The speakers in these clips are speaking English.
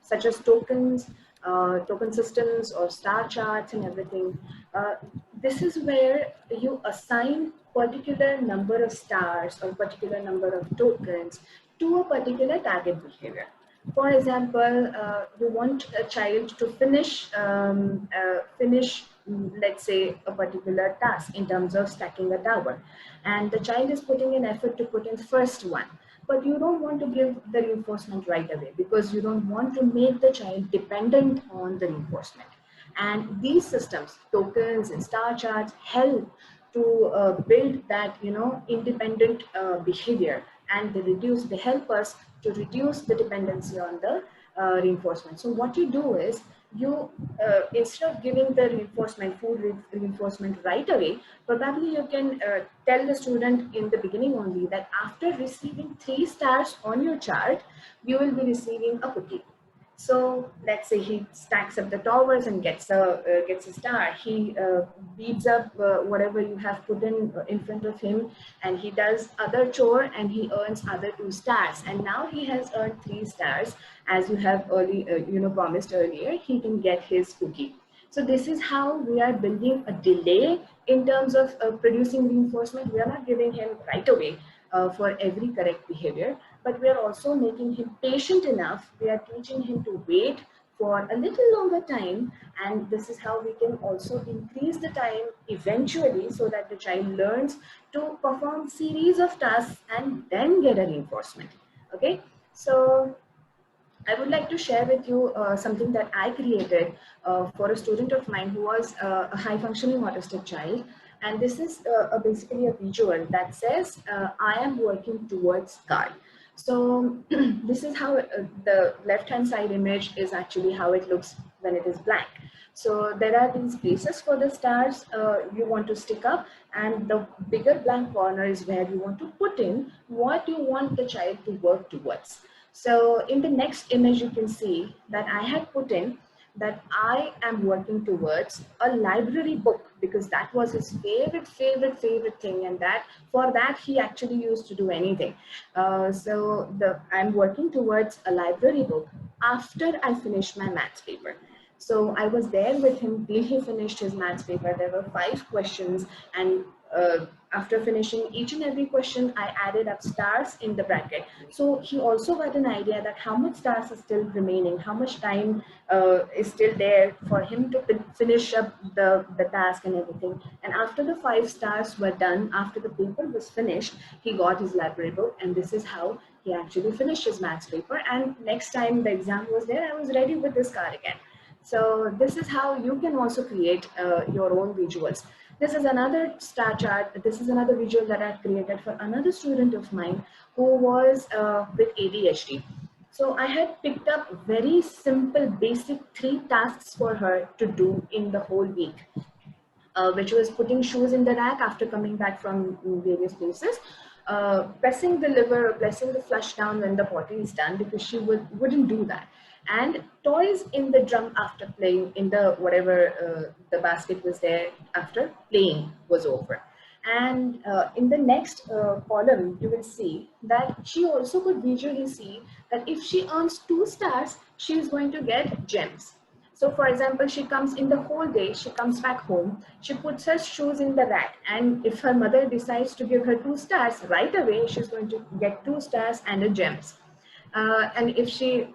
such as tokens, token systems or star charts and everything. This is where you assign particular number of stars or particular number of tokens to a particular target behavior. For example, you want a child to finish, let's say, a particular task in terms of stacking a tower, and the child is putting in effort to put in first one, but you don't want to give the reinforcement right away because you don't want to make the child dependent on the reinforcement. And these systems, tokens and star charts, help to build that independent behavior, and they help us to reduce the dependency on the reinforcement. So what you do is you instead of giving the reinforcement right away, probably you can tell the student in the beginning only that after receiving 3 stars on your chart, you will be receiving a cookie. So let's say he stacks up the towers and gets a star. He beats up whatever you have put in front of him, and he does other chore and he earns other 2 stars. And now he has earned 3 stars, as you have promised earlier. He can get his cookie. So this is how we are building a delay in terms of producing reinforcement. We are not giving him right away for every correct behavior, but we are also making him patient enough. We are teaching him to wait for a little longer time, and this is how we can also increase the time eventually so that the child learns to perform series of tasks and then get a reinforcement. Okay, so I would like to share with you something that I created for a student of mine who was a high functioning autistic child. And this is basically a visual that says, I am working towards God. So this is how the left hand side image is actually how it looks when it is blank. So there are these places for the stars you want to stick up, and the bigger blank corner is where you want to put in what you want the child to work towards. So in the next image, you can see that I had put in that I am working towards a library book, because that was his favorite thing, and that for that he actually used to do anything. So I'm working towards a library book after I finished my maths paper. So I was there with him till he finished his maths paper. There were 5 questions, and after finishing each and every question, I added up stars in the bracket. So he also got an idea that how much stars is still remaining, how much time is still there for him to finish up the task and everything. And after the 5 stars were done, after the paper was finished, he got his library book, and this is how he actually finished his maths paper. And next time the exam was there, I was ready with this card again. So this is how you can also create your own visuals. This is another star chart. This is another visual that I've created for another student of mine who was with ADHD. So I had picked up very simple, basic 3 tasks for her to do in the whole week, which was putting shoes in the rack after coming back from various places, pressing the lever or pressing the flush down when the potty is done, because she wouldn't do that, and toys in the drum after playing in the whatever the basket was there after playing was over. And in the next column, you will see that she also could visually see that if she earns 2 stars, she is going to get gems. So for example, she comes in the whole day, she comes back home, she puts her shoes in the rack, and if her mother decides to give her 2 stars, right away she's going to get 2 stars and a gems. And if she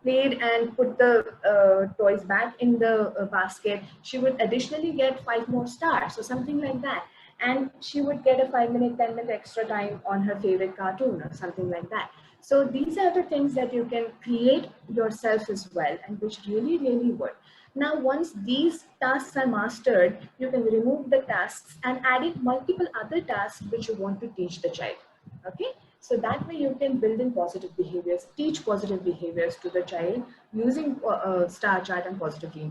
played and put the toys back in the basket, she would additionally get 5 more stars, or something like that. And she would get a 5-minute, 10-minute extra time on her favorite cartoon or something like that. So these are the things that you can create yourself as well, and which really work. Now, once these tasks are mastered, you can remove the tasks and add in multiple other tasks which you want to teach the child. Okay, so that way you can build in positive behaviors, teach positive behaviors to the child using star chart and positive reinforcement.